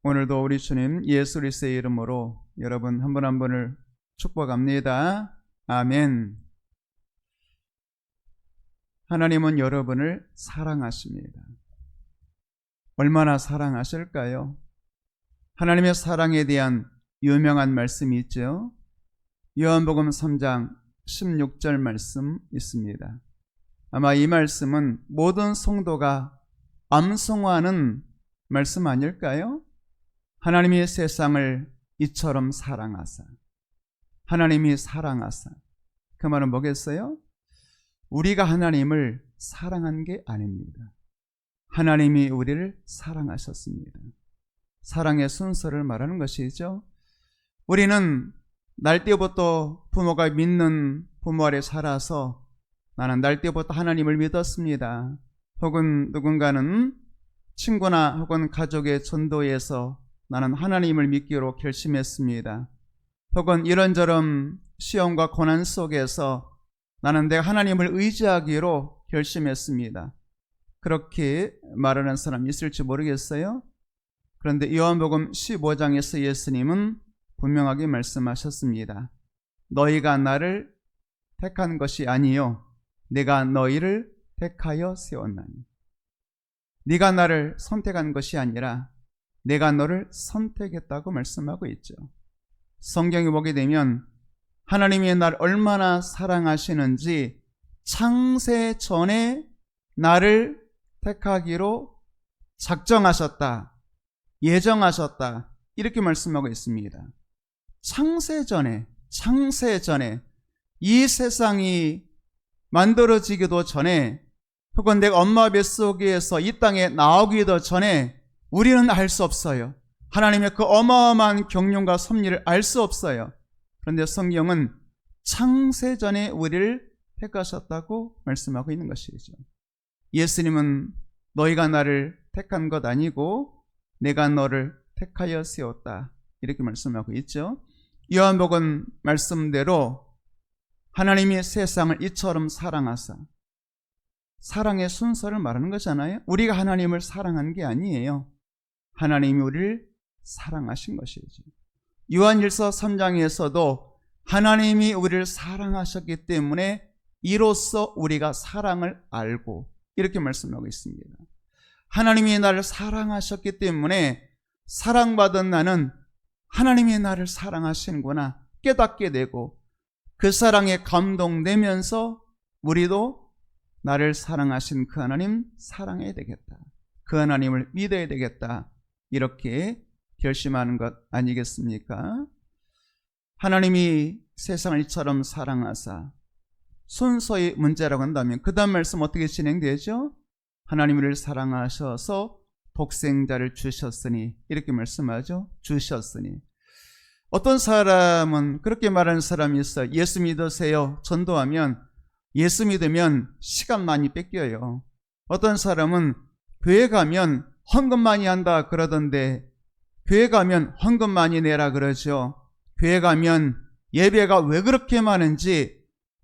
오늘도 우리 주님 예수 그리스도의 이름으로 여러분 한 분 한 분을 축복합니다. 아멘. 하나님은 여러분을 사랑하십니다. 얼마나 사랑하실까요? 하나님의 사랑에 대한 유명한 말씀이 있죠. 요한복음 3장 16절 말씀 있습니다. 아마 이 말씀은 모든 성도가 암송하는 말씀 아닐까요? 하나님이 세상을 이처럼 사랑하사. 하나님이 사랑하사. 그 말은 뭐겠어요? 우리가 하나님을 사랑한 게 아닙니다. 하나님이 우리를 사랑하셨습니다. 사랑의 순서를 말하는 것이죠. 우리는 날 때부터 부모가 믿는 부모 아래 살아서 나는 날 때부터 하나님을 믿었습니다. 혹은 누군가는 친구나 혹은 가족의 전도에서 나는 하나님을 믿기로 결심했습니다. 혹은 이런저런 시험과 고난 속에서 나는 내가 하나님을 의지하기로 결심했습니다. 그렇게 말하는 사람이 있을지 모르겠어요. 그런데 요한복음 15장에서 예수님은 분명하게 말씀하셨습니다. 너희가 나를 택한 것이 아니요 내가 너희를 택하여 세웠나니. 네가 나를 선택한 것이 아니라 내가 너를 선택했다고 말씀하고 있죠. 성경에 보게 되면 하나님이 나를 얼마나 사랑하시는지 창세 전에 나를 택하기로 작정하셨다, 예정하셨다 이렇게 말씀하고 있습니다. 창세 전에 이 세상이 만들어지기도 전에 혹은 내가 엄마 뱃속에서 이 땅에 나오기도 전에 우리는 알 수 없어요. 하나님의 그 어마어마한 경륜과 섭리를 알 수 없어요. 그런데 성경은 창세전에 우리를 택하셨다고 말씀하고 있는 것이죠. 예수님은 너희가 나를 택한 것 아니고 내가 너를 택하여 세웠다 이렇게 말씀하고 있죠. 요한복음 말씀대로 하나님이 세상을 이처럼 사랑하사, 사랑의 순서를 말하는 거잖아요. 우리가 하나님을 사랑한 게 아니에요. 하나님이 우리를 사랑하신 것이죠. 요한일서 3장에서도 하나님이 우리를 사랑하셨기 때문에 이로써 우리가 사랑을 알고 이렇게 말씀하고 있습니다. 하나님이 나를 사랑하셨기 때문에 사랑받은 나는 하나님이 나를 사랑하시는구나 깨닫게 되고 그 사랑에 감동되면서 우리도 나를 사랑하신 그 하나님 사랑해야 되겠다. 그 하나님을 믿어야 되겠다. 이렇게 결심하는 것 아니겠습니까? 하나님이 세상을 이처럼 사랑하사 순서의 문제라고 한다면 그 다음 말씀 어떻게 진행되죠? 하나님을 사랑하셔서 독생자를 주셨으니 이렇게 말씀하죠. 주셨으니. 어떤 사람은 그렇게 말하는 사람이 있어요. 예수 믿으세요. 전도하면 예수 믿으면 시간 많이 뺏겨요. 어떤 사람은 교회 가면 헌금 많이 한다 그러던데 교회 가면 헌금 많이 내라 그러죠. 교회 가면 예배가 왜 그렇게 많은지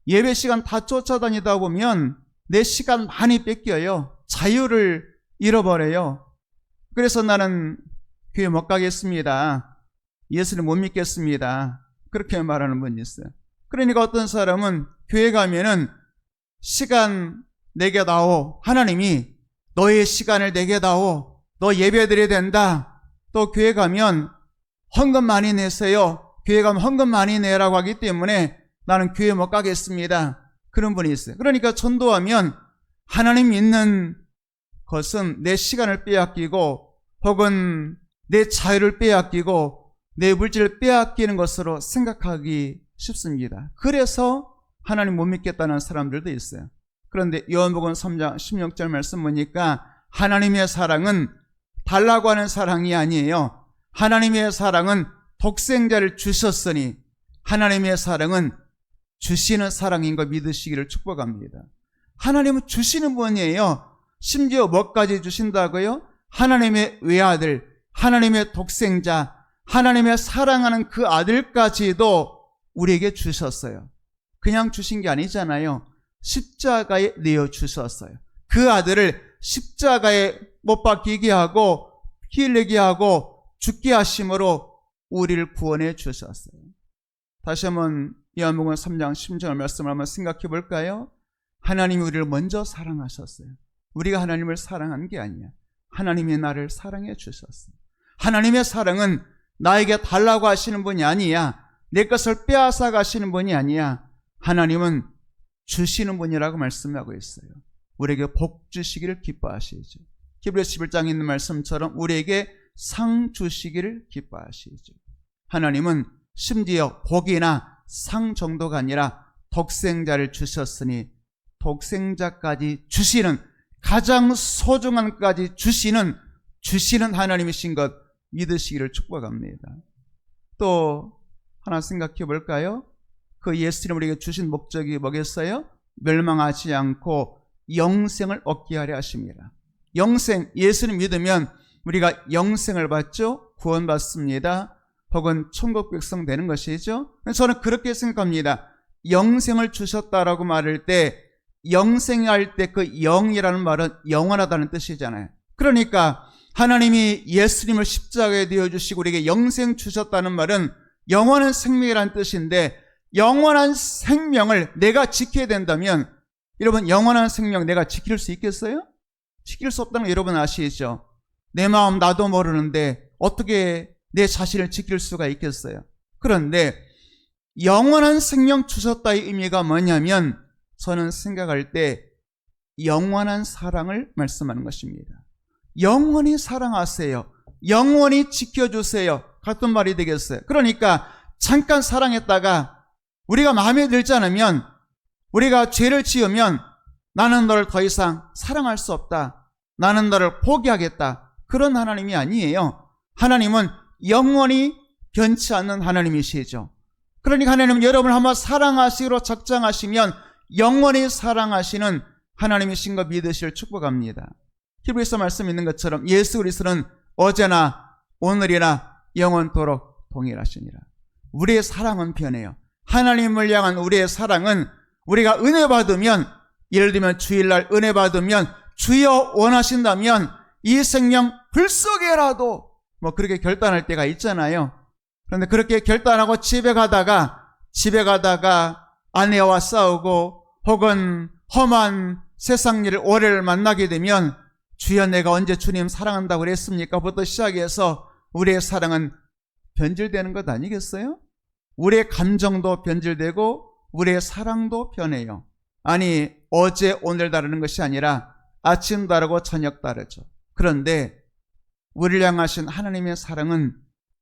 예배 시간 다 쫓아다니다 보면 내 시간 많이 뺏겨요. 자유를 잃어버려요. 그래서 나는 교회 못 가겠습니다. 예수를 못 믿겠습니다. 그렇게 말하는 분이 있어요. 그러니까 어떤 사람은 교회 가면은 시간 내게 다오. 하나님이 너의 시간을 내게 다오. 너 예배 드려야 된다. 또 교회 가면 헌금 많이 내세요. 교회 가면 헌금 많이 내라고 하기 때문에 나는 교회 못 가겠습니다. 그런 분이 있어요. 그러니까 전도하면 하나님 믿는 것은 내 시간을 빼앗기고 혹은 내 자유를 빼앗기고 내 물질을 빼앗기는 것으로 생각하기 쉽습니다. 그래서 하나님 못 믿겠다는 사람들도 있어요. 그런데 요한복음 3장 16절 말씀 보니까 하나님의 사랑은 달라고 하는 사랑이 아니에요. 하나님의 사랑은 독생자를 주셨으니 하나님의 사랑은 주시는 사랑인 거 믿으시기를 축복합니다. 하나님은 주시는 분이에요. 심지어 뭐까지 주신다고요? 하나님의 외아들, 하나님의 독생자, 하나님의 사랑하는 그 아들까지도 우리에게 주셨어요. 그냥 주신 게 아니잖아요. 십자가에 내어 주셨어요. 그 아들을 십자가에 못 박히게 하고 피 흘리게 하고 죽게 하심으로 우리를 구원해 주셨어요. 다시 한번 요한복음 3장 10절 말씀을 한번 생각해 볼까요? 하나님이 우리를 먼저 사랑하셨어요. 우리가 하나님을 사랑한 게 아니야. 하나님이 나를 사랑해 주셨어요. 하나님의 사랑은 나에게 달라고 하시는 분이 아니야. 내 것을 빼앗아 가시는 분이 아니야. 하나님은 주시는 분이라고 말씀하고 있어요. 우리에게 복 주시기를 기뻐하시죠. 히브리서 11장에 있는 말씀처럼 우리에게 상 주시기를 기뻐하시죠. 하나님은 심지어 복이나 상 정도가 아니라 독생자를 주셨으니 독생자까지 주시는, 가장 소중한 것까지 주시는 하나님이신 것 믿으시기를 축복합니다. 또 하나 생각해 볼까요? 그 예수님 우리에게 주신 목적이 뭐겠어요? 멸망하지 않고 영생을 얻게 하려 하십니다. 영생, 예수님 믿으면 우리가 영생을 받죠? 구원받습니다. 혹은 천국 백성 되는 것이죠. 저는 그렇게 생각합니다. 영생을 주셨다라고 말할 때, 영생할 때 그 영이라는 말은 영원하다는 뜻이잖아요. 그러니까 하나님이 예수님을 십자가에 되어주시고 우리에게 영생 주셨다는 말은 영원한 생명이라는 뜻인데, 영원한 생명을 내가 지켜야 된다면, 여러분 영원한 생명 내가 지킬 수 있겠어요? 지킬 수 없다는 거 여러분 아시죠? 내 마음 나도 모르는데 어떻게 내 자신을 지킬 수가 있겠어요? 그런데 영원한 생명 주셨다의 의미가 뭐냐면, 저는 생각할 때 영원한 사랑을 말씀하는 것입니다. 영원히 사랑하세요. 영원히 지켜주세요. 같은 말이 되겠어요. 그러니까 잠깐 사랑했다가 우리가 마음에 들지 않으면, 우리가 죄를 지으면 나는 너를 더 이상 사랑할 수 없다, 나는 너를 포기하겠다, 그런 하나님이 아니에요. 하나님은 영원히 변치 않는 하나님이시죠. 그러니까 하나님은 여러분을 한번 사랑하시기로 작정하시면 영원히 사랑하시는 하나님이신 거 믿으실 축복합니다. 히브리서 말씀 있는 것처럼 예수 그리스도는 어제나 오늘이나 영원토록 동일하시니라. 우리의 사랑은 변해요. 하나님을 향한 우리의 사랑은, 우리가 은혜 받으면, 예를 들면 주일날 은혜 받으면 주여 원하신다면 이 생명 불 속에라도 그렇게 결단할 때가 있잖아요. 그런데 그렇게 결단하고 집에 가다가 아내와 싸우고 혹은 험한 세상 일을 오래를 만나게 되면, 주여 내가 언제 주님 사랑한다고 그랬습니까? 부터 시작해서 우리의 사랑은 변질되는 것 아니겠어요? 우리의 감정도 변질되고 우리의 사랑도 변해요. 아니, 어제 오늘 다르는 것이 아니라 아침 다르고 저녁 다르죠. 그런데 우리를 향하신 하나님의 사랑은,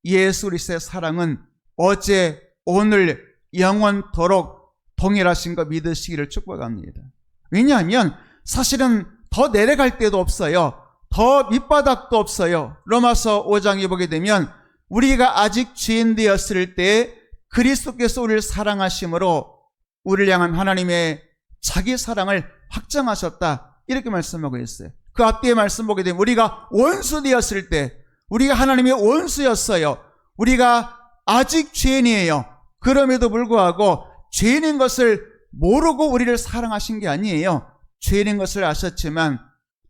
예수 그리스도의 사랑은 어제 오늘 영원토록 동일하신 거 믿으시기를 축복합니다. 왜냐하면 사실은 더 내려갈 데도 없어요. 더 밑바닥도 없어요. 로마서 5장에 보게 되면 우리가 아직 죄인 되었을 때 그리스도께서 우리를 사랑하심으로 우리를 향한 하나님의 자기 사랑을 확정하셨다, 이렇게 말씀하고 있어요. 그 앞뒤에 말씀 보게 되면 우리가 원수 되었을 때, 우리가 하나님의 원수였어요. 우리가 아직 죄인이에요. 그럼에도 불구하고 죄인인 것을 모르고 우리를 사랑하신 게 아니에요. 죄인인 것을 아셨지만,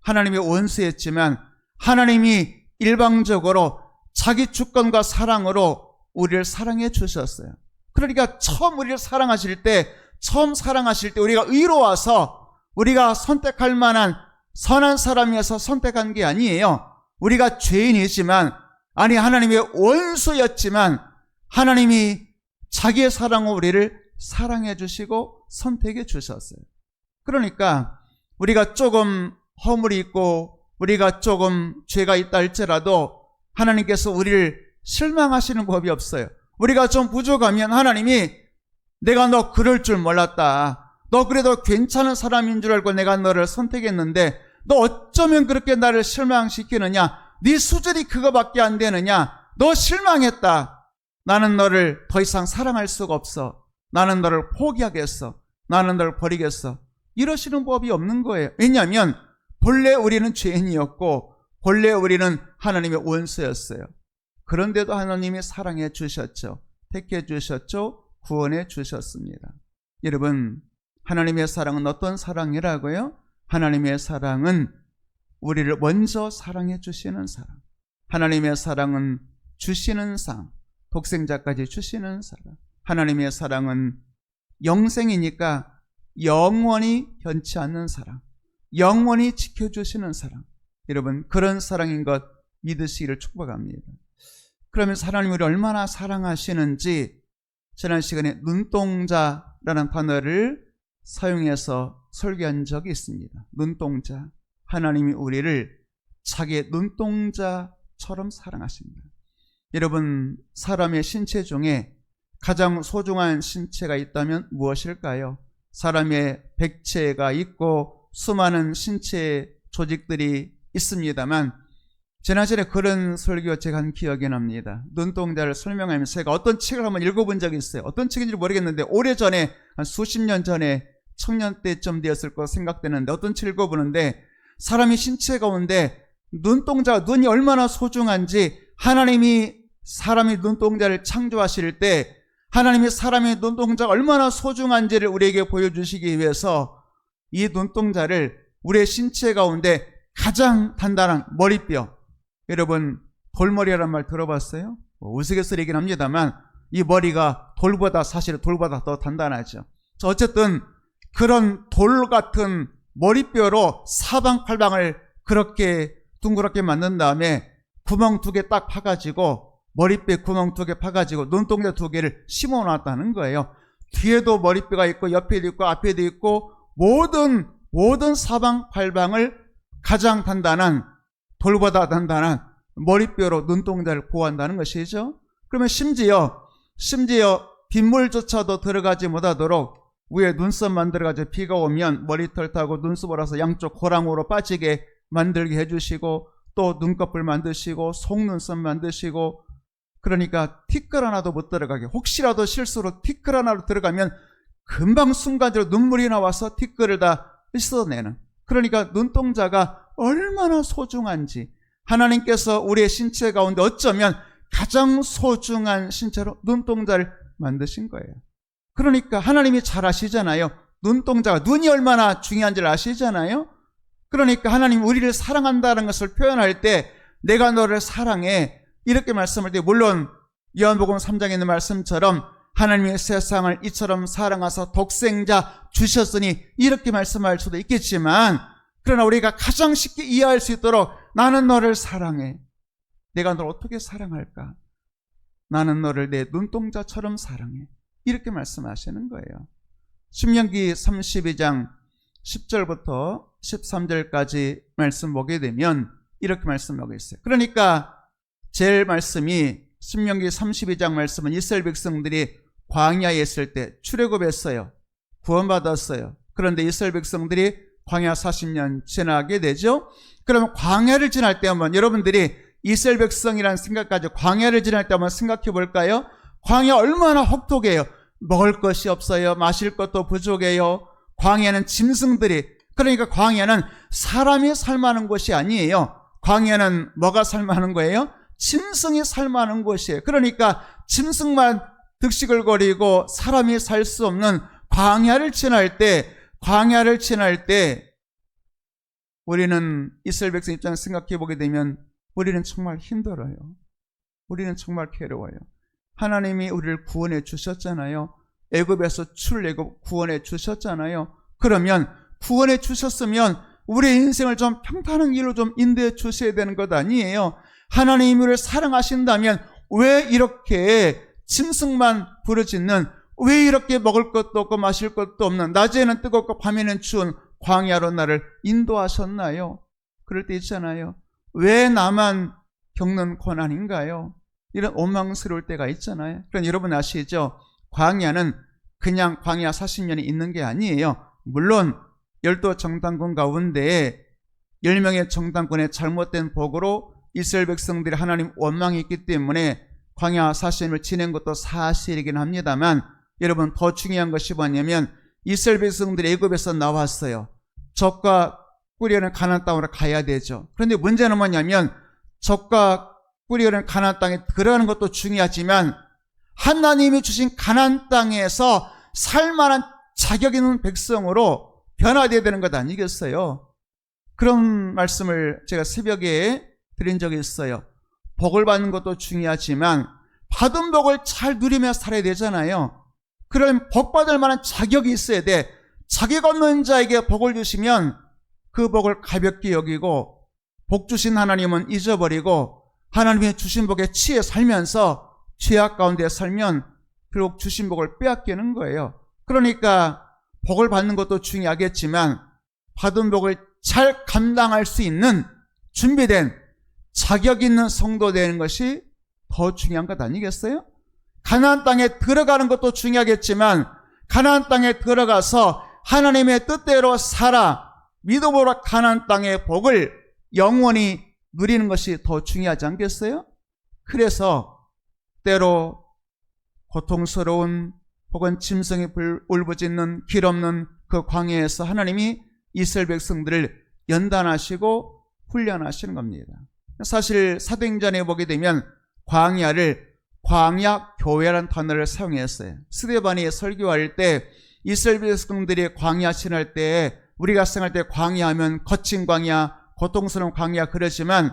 하나님의 원수였지만 하나님이 일방적으로 자기 주권과 사랑으로 우리를 사랑해 주셨어요. 그러니까 처음 우리를 사랑하실 때 우리가 의로워서 우리가 선택할 만한 선한 사람이어서 선택한 게 아니에요. 우리가 죄인이지만, 아니 하나님의 원수였지만 하나님이 자기의 사랑으로 우리를 사랑해 주시고 선택해 주셨어요. 그러니까 우리가 조금 허물이 있고 우리가 조금 죄가 있다 할지라도 하나님께서 우리를 실망하시는 법이 없어요. 우리가 좀 부족하면 하나님이, 내가 너 그럴 줄 몰랐다, 너 그래도 괜찮은 사람인 줄 알고 내가 너를 선택했는데 너 어쩌면 그렇게 나를 실망시키느냐, 네 수준이 그거밖에 안 되느냐, 너 실망했다, 나는 너를 더 이상 사랑할 수가 없어, 나는 너를 포기하겠어, 나는 너를 버리겠어, 이러시는 법이 없는 거예요. 왜냐하면 본래 우리는 죄인이었고 본래 우리는 하나님의 원수였어요. 그런데도 하나님이 사랑해 주셨죠. 택해 주셨죠. 구원해 주셨습니다. 여러분, 하나님의 사랑은 어떤 사랑이라고요? 하나님의 사랑은 우리를 먼저 사랑해 주시는 사랑. 하나님의 사랑은 주시는 사랑, 독생자까지 주시는 사랑. 하나님의 사랑은 영생이니까 영원히 변치 않는 사랑, 영원히 지켜주시는 사랑. 여러분, 그런 사랑인 것 믿으시기를 축복합니다. 그러면 하나님이 우리를 얼마나 사랑하시는지 지난 시간에 눈동자라는 단어를 사용해서 설교한 적이 있습니다. 눈동자. 하나님이 우리를 자기의 눈동자처럼 사랑하십니다. 여러분, 사람의 신체 중에 가장 소중한 신체가 있다면 무엇일까요? 사람의 백체가 있고 수많은 신체 조직들이 있습니다만 지난주에 그런 설교 제가 한 기억이 납니다. 눈동자를 설명하면서 제가 어떤 책을 한번 읽어본 적이 있어요. 어떤 책인지 모르겠는데 오래전에 한 수십 년 전에 청년 때쯤 되었을 거 생각되는데 어떤 책을 읽어보는데 사람이 신체 가운데 눈동자, 눈이 얼마나 소중한지 하나님이 사람의 눈동자를 창조하실 때 하나님이 사람의 눈동자가 얼마나 소중한지를 우리에게 보여주시기 위해서 이 눈동자를 우리의 신체 가운데 가장 단단한 머리뼈, 여러분 돌머리라는 말 들어봤어요? 우스갯소리이긴 합니다만 이 머리가 사실 돌보다 더 단단하죠. 어쨌든 그런 돌 같은 머리뼈로 사방팔방을 그렇게 둥그렇게 만든 다음에 구멍 2개 딱 파가지고 머리뼈 구멍 2개 파가지고 눈동자 2개를 심어 놨다는 거예요. 뒤에도 머리뼈가 있고 옆에도 있고 앞에도 있고 모든 사방팔방을 가장 단단한 돌보다 단단한 머리뼈로 눈동자를 보호한다는 것이죠. 그러면 심지어 빗물조차도 들어가지 못하도록 위에 눈썹 만들어가지고 비가 오면 머리털 타고 눈썹을 와서 양쪽 고랑으로 빠지게 만들게 해주시고 또 눈꺼풀 만드시고 속눈썹 만드시고 그러니까 티끌 하나도 못 들어가게 혹시라도 실수로 티끌 하나로 들어가면 금방 순간적으로 눈물이 나와서 티끌을 다 씻어내는 그러니까 눈동자가 얼마나 소중한지 하나님께서 우리의 신체 가운데 어쩌면 가장 소중한 신체로 눈동자를 만드신 거예요. 그러니까 하나님이 잘 아시잖아요. 눈동자가 눈이 얼마나 중요한지를 아시잖아요. 그러니까 하나님 우리를 사랑한다는 것을 표현할 때 내가 너를 사랑해 이렇게 말씀할 때 물론 요한복음 3장에 있는 말씀처럼 하나님의 세상을 이처럼 사랑하사 독생자 주셨으니 이렇게 말씀할 수도 있겠지만 그러나 우리가 가장 쉽게 이해할 수 있도록 나는 너를 사랑해. 내가 너를 어떻게 사랑할까? 나는 너를 내 눈동자처럼 사랑해. 이렇게 말씀하시는 거예요. 신명기 32장 10절부터 13절까지 말씀 보게 되면 이렇게 말씀하고 있어요. 그러니까 제일 말씀이 신명기 32장 말씀은 이스라엘 백성들이 광야에 있을 때 출애굽했어요. 구원받았어요. 그런데 이스라엘 백성들이 광야 40년 지나게 되죠. 그러면 광야를 지날 때 한번 여러분들이 이스라엘 백성이라는 생각까지 광야를 지날 때 한번 생각해 볼까요? 광야 얼마나 혹독해요. 먹을 것이 없어요. 마실 것도 부족해요. 광야는 짐승들이 그러니까 광야는 사람이 살만한 곳이 아니에요. 광야는 뭐가 살만한 거예요? 짐승이 살만한 곳이에요. 그러니까 짐승만 득식을 거리고 사람이 살 수 없는 광야를 지날 때 우리는 이스라엘 백성 입장에서 생각해 보게 되면 우리는 정말 힘들어요. 우리는 정말 괴로워요. 하나님이 우리를 구원해 주셨잖아요. 애굽에서 출애굽 구원해 주셨잖아요. 그러면 구원해 주셨으면 우리의 인생을 좀 평탄한 길로 좀 인도해 주셔야 되는 것 아니에요. 하나님이 우리를 사랑하신다면 왜 이렇게 짐승만 부르짖는 왜 이렇게 먹을 것도 없고 마실 것도 없는 낮에는 뜨겁고 밤에는 추운 광야로 나를 인도하셨나요? 그럴 때 있잖아요. 왜 나만 겪는 고난인가요? 이런 원망스러울 때가 있잖아요. 그러니까 여러분 아시죠? 광야는 그냥 광야 40년이 있는 게 아니에요. 물론 12 정탐꾼 가운데 10명의 정탐꾼의 잘못된 복으로 이스라엘 백성들이 하나님 원망이 있기 때문에 광야 40년을 지낸 것도 사실이긴 합니다만 여러분 더 중요한 것이 뭐냐면 이스라엘 백성들이 애굽에서 나왔어요. 적과 꿀이는 가나안 땅으로 가야 되죠. 그런데 문제는 뭐냐면 적과 꿀이는 가나안 땅에 들어가는 것도 중요하지만 하나님이 주신 가나안 땅에서 살만한 자격 있는 백성으로 변화되어야 되는 것 아니겠어요? 그런 말씀을 제가 새벽에 드린 적이 있어요. 복을 받는 것도 중요하지만 받은 복을 잘 누리며 살아야 되잖아요. 그럼 복 받을 만한 자격이 있어야 돼. 자격 없는 자에게 복을 주시면 그 복을 가볍게 여기고 복 주신 하나님은 잊어버리고 하나님의 주신 복에 취해 살면서 죄악 가운데 살면 결국 주신 복을 빼앗기는 거예요. 그러니까 복을 받는 것도 중요하겠지만 받은 복을 잘 감당할 수 있는 준비된 자격 있는 성도 되는 것이 더 중요한 것 아니겠어요? 가나안 땅에 들어가는 것도 중요하겠지만 가나안 땅에 들어가서 하나님의 뜻대로 살아 믿음으로 가나안 땅의 복을 영원히 누리는 것이 더 중요하지 않겠어요? 그래서 때로 고통스러운 혹은 짐승이 울부짖는 길 없는 그 광야에서 하나님이 이스라엘 백성들을 연단하시고 훈련하시는 겁니다. 사실 사도행전에 보게 되면 광야를 광야교회라는 단어를 사용했어요. 스데반이 설교할 때 이스라엘 백성들이 광야 지날 때 우리가 생각할 때 광야하면 거친 광야, 고통스러운 광야 그러지만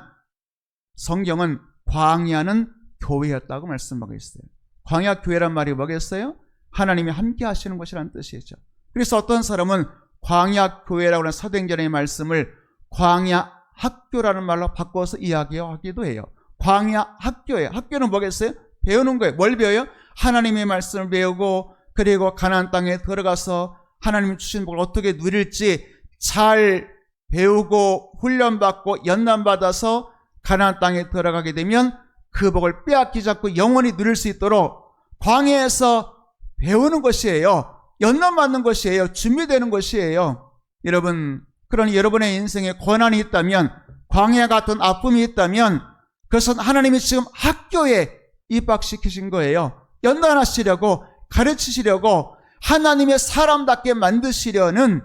성경은 광야는 교회였다고 말씀하고 있어요. 광야교회란 말이 뭐겠어요? 하나님이 함께 하시는 곳이라는 뜻이죠. 그래서 어떤 사람은 광야교회라고 하는 사도행전의 말씀을 광야학교라는 말로 바꿔서 이야기하기도 해요. 광야학교예요. 학교는 뭐겠어요? 배우는 거예요. 뭘 배워요? 하나님의 말씀을 배우고 그리고 가나안 땅에 들어가서 하나님이 주신 복을 어떻게 누릴지 잘 배우고 훈련받고 연단받아서 가나안 땅에 들어가게 되면 그 복을 빼앗기지 않고 영원히 누릴 수 있도록 광야에서 배우는 것이에요. 연단받는 것이에요. 준비되는 것이에요. 여러분, 그러니 여러분의 인생에 고난이 있다면, 광야 같은 아픔이 있다면 그것은 하나님이 지금 학교에 입학시키신 거예요. 연단하시려고, 가르치시려고, 하나님의 사람답게 만드시려는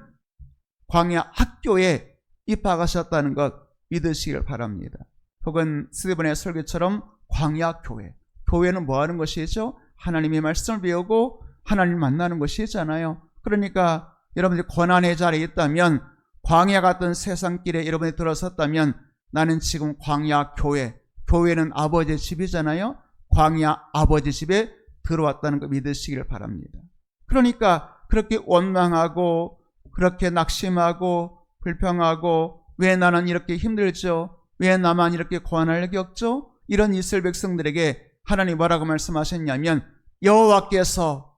광야 학교에 입학하셨다는 것 믿으시길 바랍니다. 혹은 스데반의 설교처럼 광야교회, 교회는 뭐 하는 것이죠? 하나님의 말씀을 배우고 하나님을 만나는 것이잖아요. 그러니까 여러분들이 고난의 자리에 있다면, 광야 같은 세상길에 여러분이 들어섰다면 나는 지금 광야교회, 교회는 아버지의 집이잖아요. 광야 아버지 집에 들어왔다는 거 믿으시길 바랍니다. 그러니까 그렇게 원망하고 그렇게 낙심하고 불평하고 왜 나는 이렇게 힘들죠? 왜 나만 이렇게 고난을 겪죠? 이런 이스라엘 백성들에게 하나님 뭐라고 말씀하셨냐면 여호와께서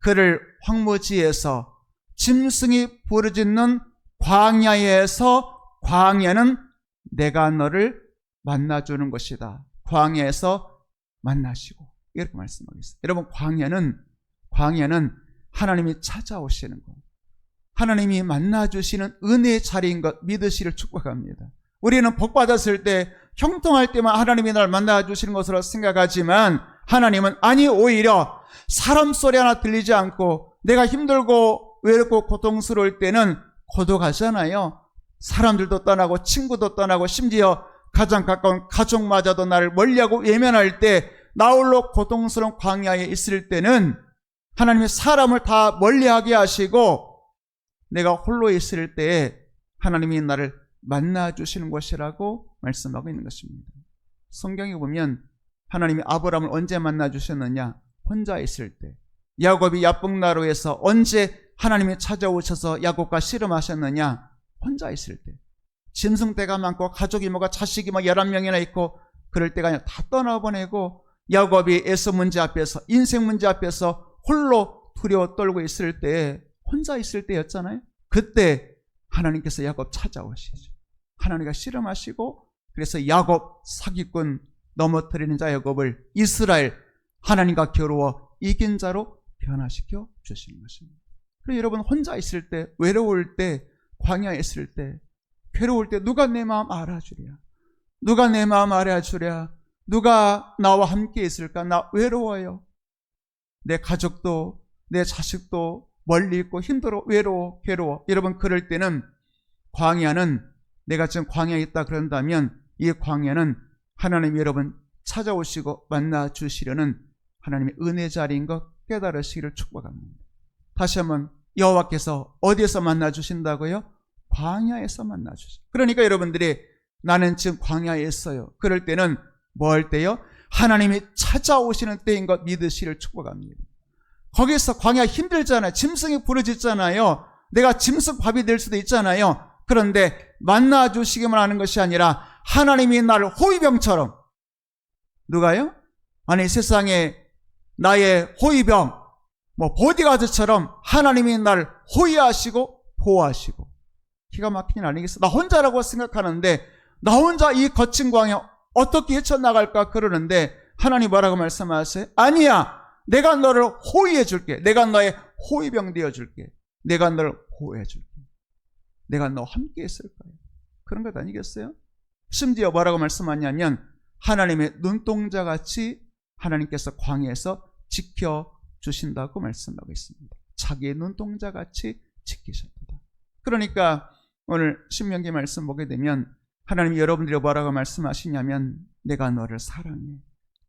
그를 황무지에서 짐승이 부르짖는 광야에서 광야는 내가 너를 만나주는 것이다. 광야에서 만나시고 이렇게 말씀하고 있어요. 여러분 광야는 하나님이 찾아오시는 것, 하나님이 만나주시는 은혜의 자리인 것 믿으시기를 축복합니다. 우리는 복 받았을 때 형통할 때만 하나님이 날 만나주시는 것으로 생각하지만 하나님은 아니 오히려 사람 소리 하나 들리지 않고 내가 힘들고 외롭고 고통스러울 때는 고독하잖아요. 사람들도 떠나고 친구도 떠나고 심지어 가장 가까운 가족마저도 나를 멀리하고 외면할 때 나 홀로 고통스러운 광야에 있을 때는 하나님이 사람을 다 멀리하게 하시고 내가 홀로 있을 때에 하나님이 나를 만나주시는 것이라고 말씀하고 있는 것입니다. 성경에 보면 하나님이 아브라함을 언제 만나주셨느냐? 혼자 있을 때. 야곱이 야복나루에서 언제 하나님이 찾아오셔서 야곱과 씨름하셨느냐? 혼자 있을 때. 짐승떼가 많고 가족이 뭐가 자식이 뭐 11명이나 있고 그럴 때가 아니라 다 떠나보내고 야곱이 에서 문제 앞에서 인생 문제 앞에서 홀로 두려워 떨고 있을 때 혼자 있을 때였잖아요. 그때 하나님께서 야곱 찾아오시죠. 하나님과 씨름하시고 그래서 야곱 사기꾼 넘어뜨리는 자 야곱을 이스라엘 하나님과 겨루어 이긴 자로 변화시켜 주시는 것입니다. 그리고 여러분 혼자 있을 때 외로울 때 광야에 있을 때 괴로울 때 누가 내 마음 알아주랴? 누가 내 마음 알아주랴? 누가 나와 함께 있을까? 나 외로워요. 내 가족도 내 자식도 멀리 있고 힘들어 외로워 괴로워. 여러분 그럴 때는 광야는 내가 지금 광야에 있다 그런다면 이 광야는 하나님이 여러분 찾아오시고 만나주시려는 하나님의 은혜 자리인 것 깨달으시기를 축복합니다. 다시 한번 여호와께서 어디에서 만나주신다고요? 광야에서 만나주시죠. 그러니까 여러분들이 나는 지금 광야에 있어요. 그럴 때는 뭐 할 때요? 하나님이 찾아오시는 때인 것 믿으시를 축복합니다. 거기서 광야 힘들잖아요. 짐승이 부러졌잖아요. 내가 짐승 밥이 될 수도 있잖아요. 그런데 만나주시기만 하는 것이 아니라 하나님이 나를 호위병처럼, 누가요? 아니, 세상에 나의 호위병, 보디가드처럼 하나님이 나를 호위하시고 보호하시고. 기가 막힌 일 아니겠어요? 나 혼자라고 생각하는데 나 혼자 이 거친 광야 어떻게 헤쳐나갈까 그러는데 하나님 뭐라고 말씀하세요? 아니야, 내가 너를 호위해 줄게. 내가 너의 호위병 되어 줄게. 내가 너를 보호해 줄게. 내가 너와 함께 있을 거야. 그런 것 아니겠어요? 심지어 뭐라고 말씀하냐면 하나님의 눈동자같이 하나님께서 광야에서 지켜주신다고 말씀하고 있습니다. 자기의 눈동자같이 지키셨다. 그러니까 오늘 신명기 말씀 보게 되면 하나님이 여러분들이 뭐라고 말씀하시냐면 내가 너를 사랑해.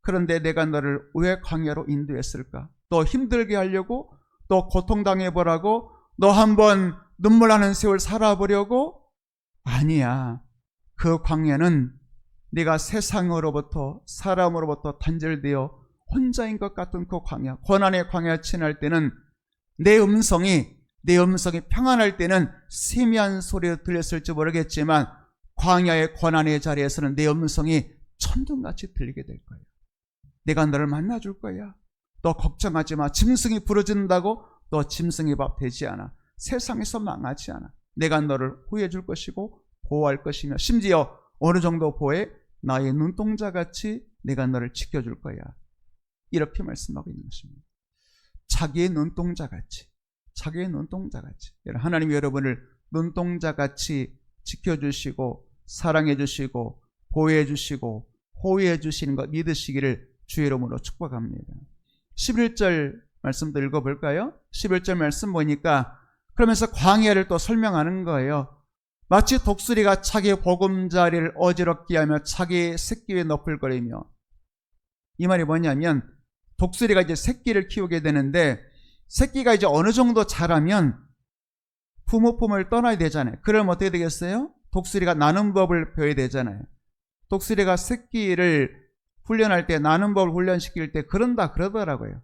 그런데 내가 너를 왜 광야로 인도했을까? 또 힘들게 하려고? 또 고통당해 보라고? 너 한번 눈물 나는 세월 살아보려고? 아니야. 그 광야는 네가 세상으로부터 사람으로부터 단절되어 혼자인 것 같은 그 광야, 고난의 광야 지날 때는 내 음성이 평안할 때는 세미한 소리가 들렸을지 모르겠지만 광야의 고난의 자리에서는 내 음성이 천둥같이 들리게 될 거예요. 내가 너를 만나줄 거야. 너 걱정하지 마. 짐승이 부러진다고 너 짐승의 밥 되지 않아. 세상에서 망하지 않아. 내가 너를 호위해 줄 것이고 보호할 것이며 심지어 어느 정도 보호해? 나의 눈동자같이 내가 너를 지켜줄 거야. 이렇게 말씀하고 있는 것입니다. 자기의 눈동자같이. 하나님이 여러분을 눈동자같이 지켜주시고 사랑해주시고 보호해주시고 호위해주시는 것 믿으시기를 주의 이름으로 축복합니다. 11절 말씀도 읽어볼까요? 11절 말씀 보니까 그러면서 광야를 또 설명하는 거예요. 마치 독수리가 자기 보금자리를 어지럽게 하며 자기 새끼 위에 너풀거리며. 이 말이 뭐냐면 독수리가 이제 새끼를 키우게 되는데 새끼가 이제 어느 정도 자라면 부모 품을 떠나야 되잖아요. 그러면 어떻게 되겠어요? 독수리가 나는 법을 배워야 되잖아요. 독수리가 새끼를 훈련할 때, 나는 법을 훈련시킬 때 그런다 그러더라고요.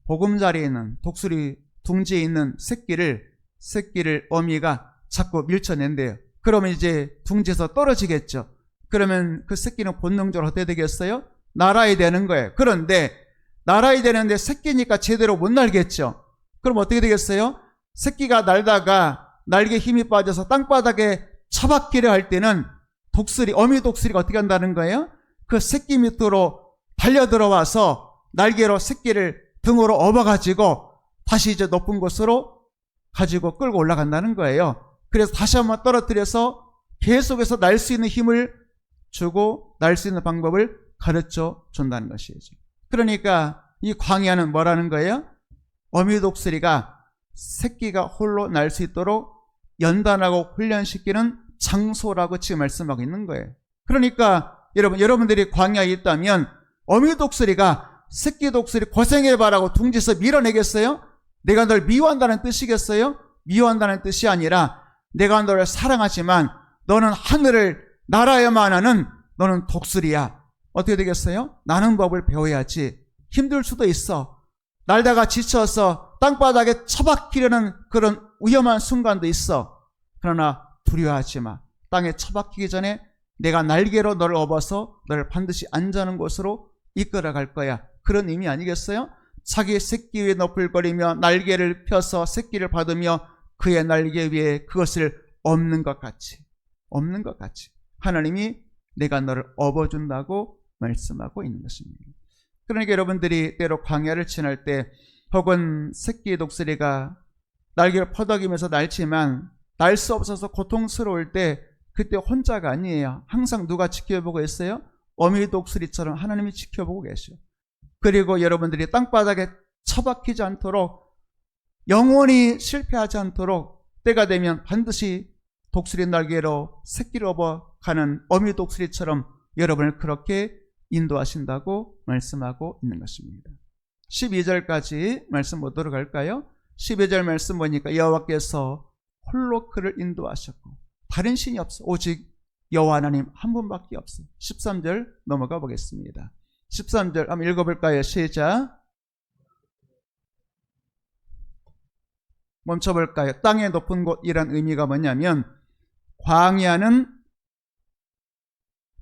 보금자리에 있는 독수리 둥지에 있는 새끼를 어미가 자꾸 밀쳐낸대요. 그러면 이제 둥지에서 떨어지겠죠. 그러면 그 새끼는 본능적으로 어떻게 되겠어요? 날아야 되는 거예요. 그런데 날아야 되는데 새끼니까 제대로 못 날겠죠. 그럼 어떻게 되겠어요? 새끼가 날다가 날개 힘이 빠져서 땅바닥에 처박히려 할 때는 어미 독수리가 어떻게 한다는 거예요? 그 새끼 밑으로 달려들어와서 날개로 새끼를 등으로 업어가지고 다시 이제 높은 곳으로 가지고 끌고 올라간다는 거예요. 그래서 다시 한번 떨어뜨려서 계속해서 날 수 있는 힘을 주고 날 수 있는 방법을 가르쳐 준다는 것이죠. 그러니까 이 광야는 뭐라는 거예요? 어미 독수리가 새끼가 홀로 날 수 있도록 연단하고 훈련시키는 장소라고 지금 말씀하고 있는 거예요. 그러니까 여러분들이 광야에 있다면 어미 독수리가 새끼 독수리 고생해봐라고 둥지에서 밀어내겠어요? 내가 널 미워한다는 뜻이겠어요? 미워한다는 뜻이 아니라 내가 너를 사랑하지만 너는 하늘을 날아야만 하는 너는 독수리야. 어떻게 되겠어요? 나는 법을 배워야지. 힘들 수도 있어. 날다가 지쳐서 땅바닥에 처박히려는 그런 위험한 순간도 있어. 그러나 두려워하지 마. 땅에 처박히기 전에 내가 날개로 너를 업어서 너를 반드시 안전한 곳으로 이끌어갈 거야. 그런 의미 아니겠어요? 자기 새끼 위에 너풀거리며 날개를 펴서 새끼를 받으며 그의 날개 위에 그것을 업는 것 같이 하나님이 내가 너를 업어준다고 말씀하고 있는 것입니다. 그러니까 여러분들이 때로 광야를 지날 때 혹은 새끼 독수리가 날개를 퍼덕이면서 날지만 날 수 없어서 고통스러울 때 그때 혼자가 아니에요. 항상 누가 지켜보고 있어요? 어미 독수리처럼 하나님이 지켜보고 계셔요. 그리고 여러분들이 땅바닥에 처박히지 않도록 영원히 실패하지 않도록 때가 되면 반드시 독수리 날개로 새끼를 업어가는 어미 독수리처럼 여러분을 그렇게 인도하신다고 말씀하고 있는 것입니다. 12절까지 말씀 보도록 할까요? 12절 말씀 보니까 여호와께서 홀로 그를 인도하셨고 다른 신이 없어. 오직 여호와 하나님 한 분밖에 없어요. 13절 넘어가 보겠습니다. 13절 한번 읽어볼까요? 시작. 멈춰볼까요? 땅의 높은 곳이란 의미가 뭐냐면 광야는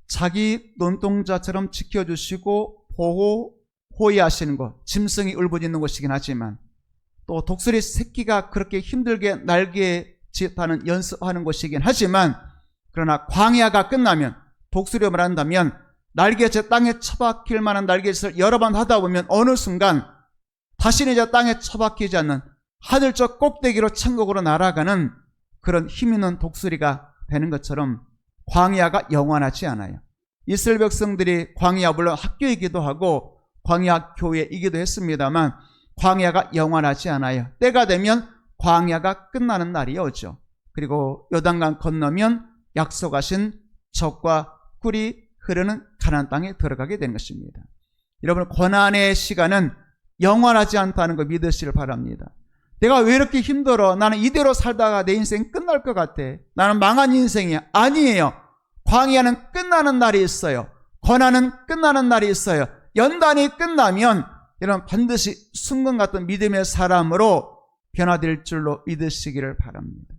자기 눈동자처럼 지켜주시고 보호, 호위하시는 곳, 짐승이 울부짖는 곳이긴 하지만 또 독수리 새끼가 그렇게 힘들게 날개짓하는 연습하는 곳이긴 하지만 그러나 광야가 끝나면 독수리로 말한다면 날개짓 땅에 처박힐 만한 날개짓을 여러 번 하다 보면 어느 순간 다시는 이제 땅에 처박히지 않는 하늘쪽 꼭대기로 천국으로 날아가는 그런 힘 있는 독수리가 되는 것처럼 광야가 영원하지 않아요. 이스라엘 백성들이 광야 물론 학교이기도 하고 광야 교회이기도 했습니다만 광야가 영원하지 않아요. 때가 되면 광야가 끝나는 날이 오죠. 그리고 요단강 건너면 약속하신 젖과 꿀이 흐르는 가나안 땅에 들어가게 되는 것입니다. 여러분, 고난의 시간은 영원하지 않다는 거 믿으시길 바랍니다. 내가 왜 이렇게 힘들어? 나는 이대로 살다가 내 인생 끝날 것 같아. 나는 망한 인생이야. 아니에요. 광야는 끝나는 날이 있어요. 고난은 끝나는 날이 있어요. 연단이 끝나면 여러분 반드시 순금 같은 믿음의 사람으로 변화될 줄로 믿으시기를 바랍니다.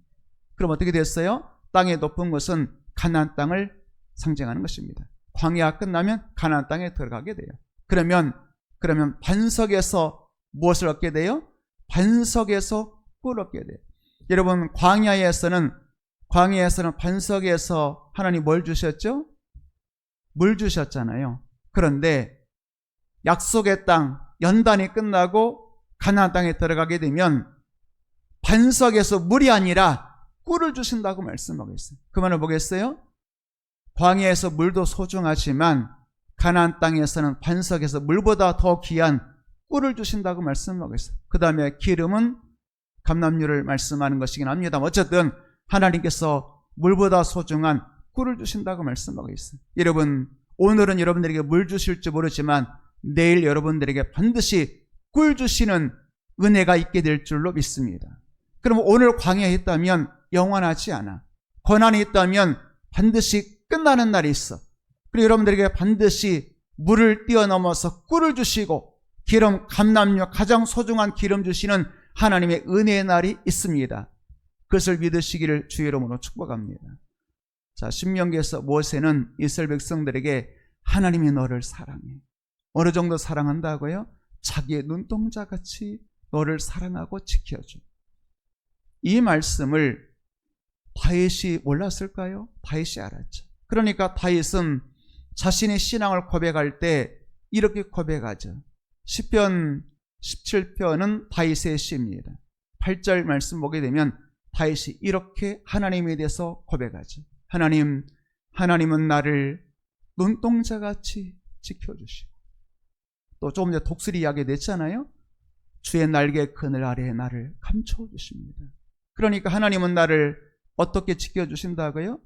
그럼 어떻게 됐어요? 땅의 높은 곳은 가나안 땅을 상징하는 것입니다. 광야가 끝나면 가나안 땅에 들어가게 돼요. 그러면 반석에서 무엇을 얻게 돼요? 반석에서 꿀 얻게 돼요. 여러분, 광야에서는 반석에서 하나님 뭘 주셨죠? 물 주셨잖아요. 그런데 약속의 땅, 연단이 끝나고 가나안 땅에 들어가게 되면 반석에서 물이 아니라 꿀을 주신다고 말씀하고 있어요. 그 말을 보겠어요? 광야에서 물도 소중하지만 가나안 땅에서는 반석에서 물보다 더 귀한 꿀을 주신다고 말씀하고 있어요. 그 다음에 기름은 감람유를 말씀하는 것이긴 합니다만 어쨌든 하나님께서 물보다 소중한 꿀을 주신다고 말씀하고 있어요. 여러분, 오늘은 여러분들에게 물 주실지 모르지만 내일 여러분들에게 반드시 꿀 주시는 은혜가 있게 될 줄로 믿습니다. 그럼 오늘 광야에 있다면 영원하지 않아. 고난이 있다면 반드시 끝나는 날이 있어. 그리고 여러분들에게 반드시 물을 뛰어넘어서 꿀을 주시고 기름, 감람유, 가장 소중한 기름 주시는 하나님의 은혜의 날이 있습니다. 그것을 믿으시기를 주의 이름으로 축복합니다. 자, 신명기에서 모세는 이스라엘 백성들에게 하나님이 너를 사랑해. 어느 정도 사랑한다고요? 자기의 눈동자같이 너를 사랑하고 지켜줘. 이 말씀을 다윗이 몰랐을까요? 다윗이 알았죠. 그러니까 다윗은 자신의 신앙을 고백할 때 이렇게 고백하죠. 시편 17편은 다윗의 시입니다. 8절 말씀 보게 되면 다윗이 이렇게 하나님에 대해서 고백하죠. 하나님은 나를 눈동자같이 지켜주시고, 또 조금 전에 독수리 이야기 냈잖아요. 주의 날개 그늘 아래에 나를 감춰주십니다. 그러니까 하나님은 나를 어떻게 지켜주신다고요?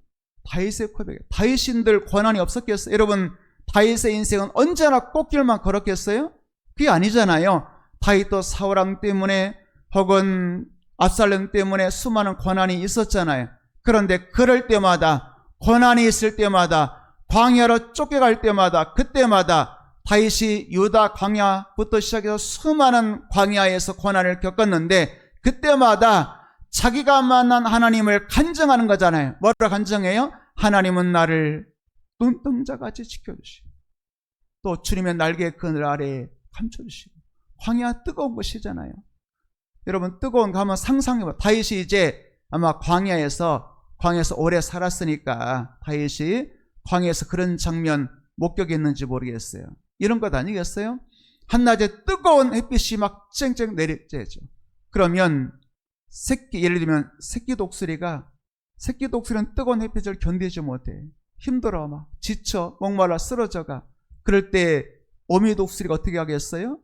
다윗의 고백. 다윗인들 고난이 없었겠어요? 여러분, 다윗의 인생은 언제나 꽃길만 걸었겠어요? 그게 아니잖아요. 다윗도 사울왕 때문에 혹은 압살롬 때문에 수많은 고난이 있었잖아요. 그런데 그럴 때마다, 고난이 있을 때마다, 광야로 쫓겨갈 때마다, 그때마다 다윗이 유다 광야부터 시작해서 수많은 광야에서 고난을 겪었는데 그때마다 자기가 만난 하나님을 간증하는 거잖아요. 뭐라 간증해요? 하나님은 나를 눈동자같이 지켜주시고 또 주님의 날개 그늘 아래에 감춰주시고. 광야 뜨거운 곳이잖아요. 여러분, 뜨거운 거 한번 상상해봐. 다윗이 이제 아마 광야에서 오래 살았으니까 다윗이 광야에서 그런 장면 목격했는지 모르겠어요. 이런 것 아니겠어요? 한낮에 뜨거운 햇빛이 막 쨍쨍 내리쬐죠. 그러면 예를 들면 새끼 독수리는 뜨거운 햇빛을 견디지 못해. 힘들어, 막 지쳐, 목말라 쓰러져가. 그럴 때 어미 독수리가 어떻게 하겠어요?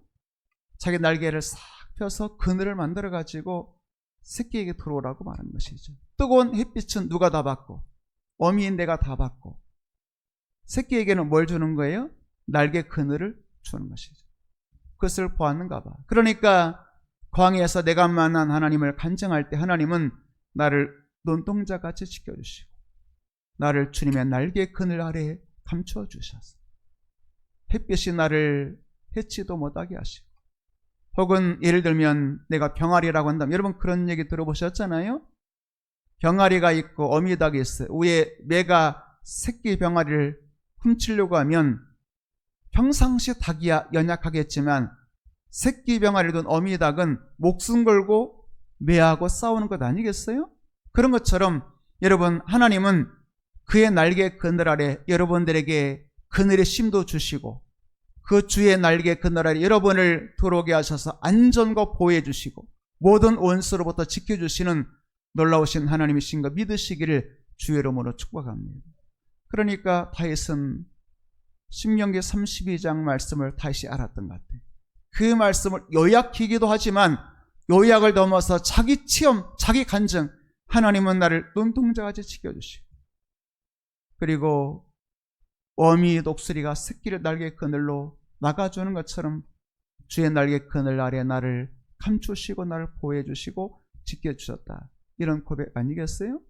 자기 날개를 싹 펴서 그늘을 만들어 가지고 새끼에게 들어오라고 말하는 것이죠. 뜨거운 햇빛은 누가 다 받고? 어미인 내가 다 받고. 새끼에게는 뭘 주는 거예요? 날개 그늘을 주는 것이죠. 그것을 보았는가 봐. 그러니까 광야에서 내가 만난 하나님을 간증할 때 하나님은 나를 눈동자같이 지켜주시고 나를 주님의 날개 그늘 아래에 감추어 주셔서 햇빛이 나를 해치도 못하게 하시고, 혹은 예를 들면 내가 병아리라고 한다면, 여러분 그런 얘기 들어보셨잖아요. 병아리가 있고 어미닭이 있어요. 위에 매가 새끼 병아리를 훔치려고 하면 평상시 닭이야 연약하겠지만 새끼 병아리 든 어미닭은 목숨 걸고 매하고 싸우는 것 아니겠어요? 그런 것처럼 여러분, 하나님은 그의 날개 그늘 아래 여러분들에게 그늘의 심도 주시고, 그 주의 날개 그늘 아래 여러분을 들어오게 하셔서 안전과 보호해 주시고 모든 원수로부터 지켜주시는 놀라우신 하나님이신 거 믿으시기를 주의 이름으로 축복합니다. 그러니까 다윗은 신명기 32장 말씀을 다시 알았던 것 같아요. 그 말씀을 요약하기도 하지만 요약을 넘어서 자기 체험, 자기 간증, 하나님은 나를 눈동자같이 지켜주시고, 그리고 어미 독수리가 새끼를 날개 그늘로 막아주는 것처럼 주의 날개 그늘 아래 나를 감추시고 나를 보호해 주시고 지켜주셨다, 이런 고백 아니겠어요?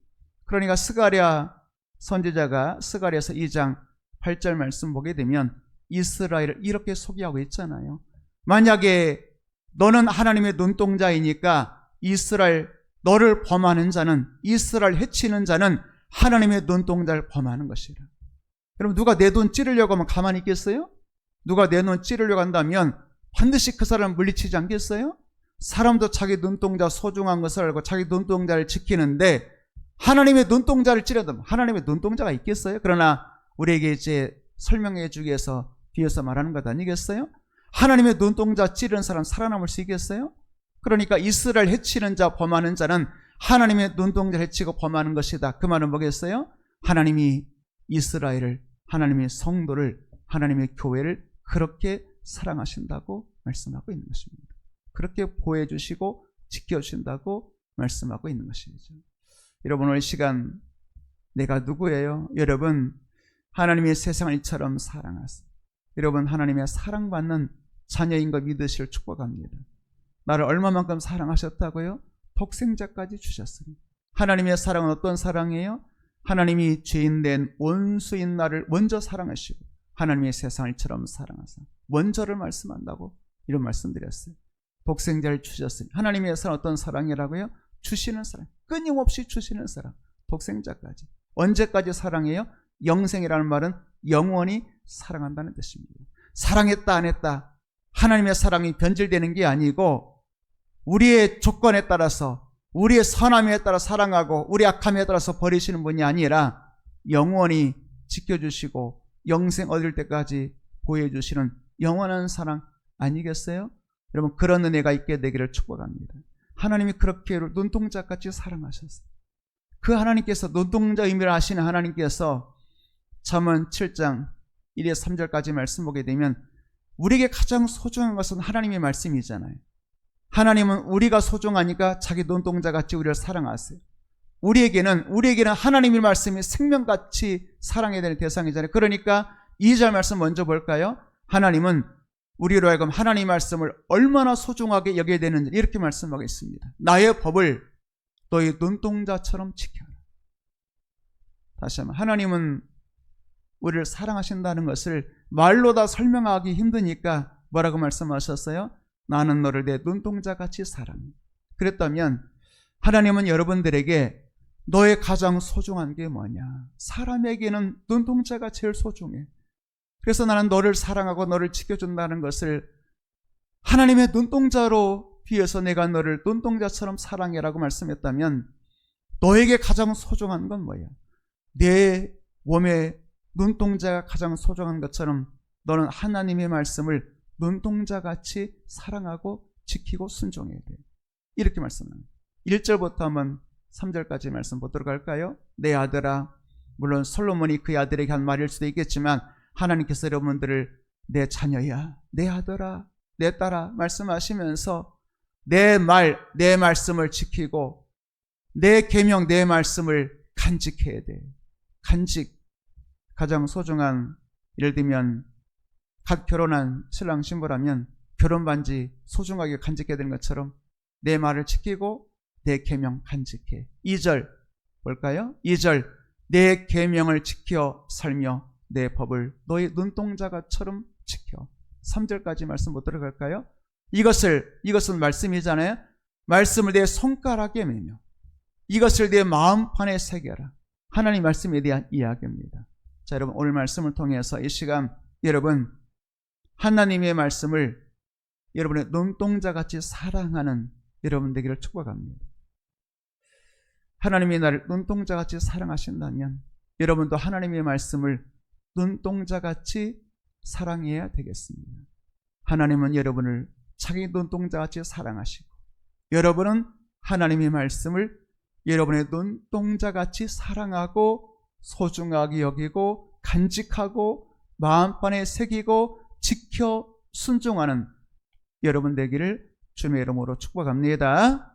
그러니까 스가랴 선지자가 스가랴서 2장 8절 말씀 보게 되면 이스라엘을 이렇게 소개하고 있잖아요. 만약에 너는 하나님의 눈동자이니까 이스라엘, 너를 범하는 자는, 이스라엘 해치는 자는 하나님의 눈동자를 범하는 것이라. 여러분, 누가 내 눈 찌르려고 하면 가만히 있겠어요? 누가 내 눈 찌르려고 한다면 반드시 그 사람을 물리치지 않겠어요? 사람도 자기 눈동자 소중한 것을 알고 자기 눈동자를 지키는데, 하나님의 눈동자를 찌르면 하나님의 눈동자가 있겠어요? 그러나 우리에게 이제 설명해 주기 위해서 뒤에서 말하는 것 아니겠어요? 하나님의 눈동자 찌르는 사람 살아남을 수 있겠어요? 그러니까 이스라엘 해치는 자, 범하는 자는 하나님의 눈동자를 해치고 범하는 것이다. 그 말은 뭐겠어요? 하나님이 이스라엘을, 하나님의 성도를, 하나님의 교회를 그렇게 사랑하신다고 말씀하고 있는 것입니다. 그렇게 보호해 주시고 지켜주신다고 말씀하고 있는 것이죠. 여러분, 오늘 시간 내가 누구예요? 여러분, 하나님의 세상을 이처럼 사랑하세요. 여러분, 하나님의 사랑받는 자녀인 거 믿으실 축복합니다. 나를 얼마만큼 사랑하셨다고요? 독생자까지 주셨습니다. 하나님의 사랑은 어떤 사랑이에요? 하나님이 죄인된 원수인 나를 먼저 사랑하시고 하나님의 세상을 이처럼 사랑하사 먼저를 말씀한다고 이런 말씀드렸어요. 독생자를 주셨으니 하나님의 사랑 어떤 사랑이라고요? 주시는 사랑, 끊임없이 주시는 사랑, 독생자까지. 언제까지 사랑해요? 영생이라는 말은 영원히 사랑한다는 뜻입니다. 사랑했다 안 했다, 하나님의 사랑이 변질되는 게 아니고 우리의 조건에 따라서, 우리의 선함에 따라 사랑하고 우리 악함에 따라서 버리시는 분이 아니라 영원히 지켜주시고 영생 얻을 때까지 보여주시는 영원한 사랑 아니겠어요? 여러분, 그런 은혜가 있게 되기를 축복합니다. 하나님이 그렇게 눈동자같이 사랑하셨어요. 그 하나님께서, 눈동자 의미를 아시는 하나님께서 잠언 7장 1에 3절까지 말씀 보게 되면 우리에게 가장 소중한 것은 하나님의 말씀이잖아요. 하나님은 우리가 소중하니까 자기 눈동자같이 우리를 사랑하세요. 우리에게는 하나님의 말씀이 생명같이 사랑해야 되는 대상이잖아요. 그러니까 2절 말씀 먼저 볼까요? 하나님은 우리로 하여금 하나님의 말씀을 얼마나 소중하게 여겨야 되는지 이렇게 말씀하고 있습니다. 나의 법을 너의 눈동자처럼 지켜라. 다시 한번, 하나님은 우리를 사랑하신다는 것을 말로 다 설명하기 힘드니까 뭐라고 말씀하셨어요? 나는 너를 내 눈동자같이 사랑해. 그랬다면 하나님은 여러분들에게 너의 가장 소중한 게 뭐냐? 사람에게는 눈동자가 제일 소중해. 그래서 나는 너를 사랑하고 너를 지켜준다는 것을 하나님의 눈동자로 비해서 내가 너를 눈동자처럼 사랑해라고 말씀했다면 너에게 가장 소중한 건 뭐야? 내 몸에 눈동자가 가장 소중한 것처럼 너는 하나님의 말씀을 눈동자같이 사랑하고 지키고 순종해야 돼. 이렇게 말씀합니다. 1절부터 한번 3절까지 말씀 보도록 할까요? 내 아들아, 물론 솔로몬이 그의 아들에게 한 말일 수도 있겠지만 하나님께서 여러분들을 내 자녀야, 내 아들아, 내 딸아 말씀하시면서 내 말씀을 지키고 내 계명, 내 말씀을 간직해야 돼. 간직, 가장 소중한, 예를 들면 갓 결혼한 신랑 신부라면 결혼 반지 소중하게 간직해야 되는 것처럼 내 말을 지키고 내 계명 간직해. 2절 볼까요? 2절, 내 계명을 지켜 살며 내 법을 너희 눈동자가처럼 지켜. 3절까지 말씀 못 들어갈까요? 이것은 말씀이잖아요. 말씀을 내 손가락에 매며 이것을 내 마음판에 새겨라. 하나님 말씀에 대한 이야기입니다. 자, 여러분, 오늘 말씀을 통해서 이 시간 여러분 하나님의 말씀을 여러분의 눈동자같이 사랑하는 여러분 되기를 축복합니다. 하나님이 나를 눈동자같이 사랑하신다면 여러분도 하나님의 말씀을 눈동자같이 사랑해야 되겠습니다. 하나님은 여러분을 자기 눈동자같이 사랑하시고 여러분은 하나님의 말씀을 여러분의 눈동자같이 사랑하고 소중하게 여기고 간직하고 마음판에 새기고 지켜 순종하는 여러분 되기를 주님의 이름으로 축복합니다.